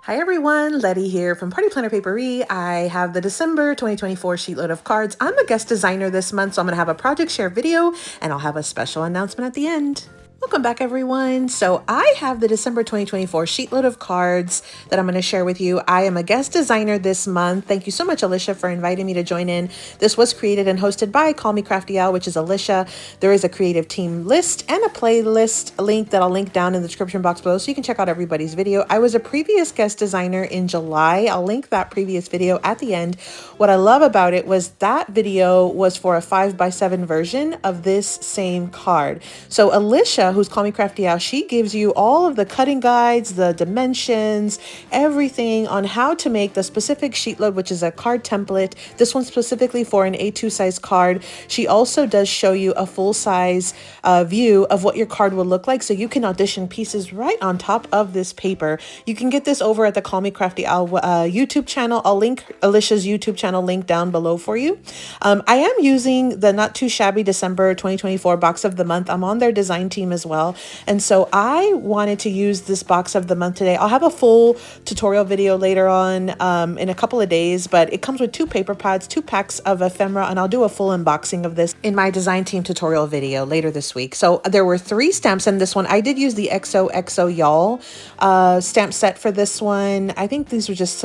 Hi everyone, Letty here from Party Planner Papery. I have the December 2024 sheet load of cards. I'm a guest designer this month, so I'm gonna have a project share video and I'll have a special announcement at the end. Welcome back everyone. So I have the December 2024 sheet load of cards that I'm going to share with you. I am a guest designer this month. Thank you so much, Alicia, for inviting me to join in. This was created and hosted by Call Me Crafty Al, which is Alicia. There is a creative team list and a playlist link that I'll link down in the description box below so you can check out everybody's video. I was a previous guest designer in July. I'll link that previous video at the end. What I love about it was that video was for a 5x7 version of this same card. So Alicia, who's Call Me Crafty Al, she gives you all of the cutting guides, the dimensions, everything on how to make the specific sheet load, which is a card template. This one's specifically for an A2 size card. She also does show you a full size view of what your card will look like, so you can audition pieces right on top of this paper. You can get this over at the Call Me Crafty Al YouTube channel. I'll link Alicia's YouTube channel link down below for you. I am using the Not Too Shabby December 2024 box of the month. I'm on their design team as well. And so I wanted to use this box of the month today. I'll have a full tutorial video later on in a couple of days, but it comes with 2 paper pads, 2 packs of ephemera, and I'll do a full unboxing of this in my design team tutorial video later this week. So there were 3 stamps in this one. I did use the XOXO Y'all stamp set for this one. I think these are just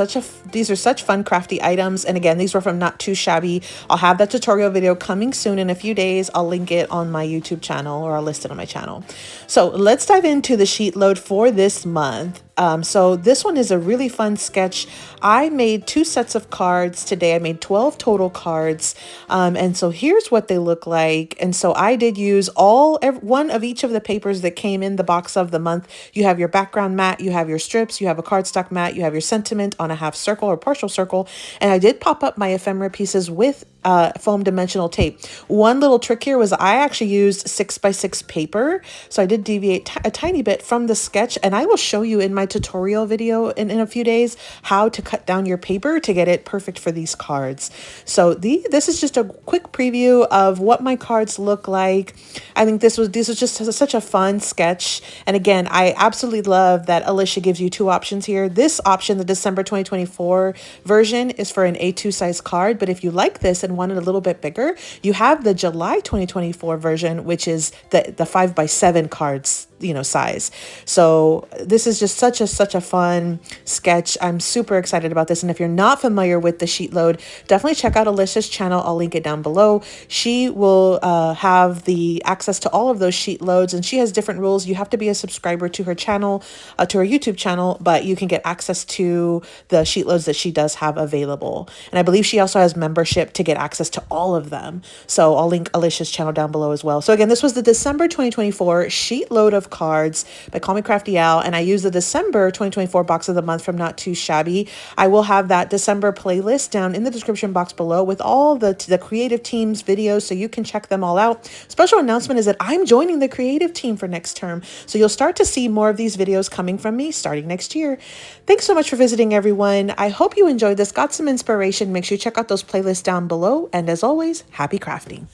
these are such fun crafty items. And again, these were from Not Too Shabby. I'll have that tutorial video coming soon in a few days. I'll link it on my YouTube channel, or I'll list it on my channel. So let's dive into the sheet load for this month. So this one is a really fun sketch. I made 2 sets of cards today. I made 12 total cards. And so here's what they look like. And so I did use one of each of the papers that came in the box of the month. You have your background mat, you have your strips, you have a cardstock mat, you have your sentiment on a half circle or partial circle. And I did pop up my ephemera pieces with foam dimensional tape. One little trick here was I actually used 6x6 paper. So I did deviate a tiny bit from the sketch, and I will show you in my tutorial video in a few days how to cut down your paper to get it perfect for these cards. So this is just a quick preview of what my cards look like. I think this was just such a fun sketch. And again, I absolutely love that Alicia gives you 2 options here. This option, the December 2024 version, is for an A2 size card, but if you like this and want it a little bit bigger, you have the July 2024 version, which is the 5x7 cards, size. So this is just such a fun sketch. I'm super excited about this. And if you're not familiar with the sheet load, definitely check out Alicia's channel. I'll link it down below. She will have the access to all of those sheet loads, and she has different rules. You have to be a subscriber to her channel, to her YouTube channel, but you can get access to the sheet loads that she does have available. And I believe she also has membership to get access to all of them. So I'll link Alicia's channel down below as well. So again, this was the December 2024 sheet load of cards by Call Me Crafty Al, and I used the December 2024 box of the month from Not Too Shabby. I will have that December playlist down in the description box below with all the creative team's videos, so you can check them all out. Special announcement is that I'm joining the creative team for next term, so you'll start to see more of these videos coming from me starting next year. Thanks so much for visiting, everyone. I hope you enjoyed this, got some inspiration. Make sure you check out those playlists down below, and as always, happy crafting.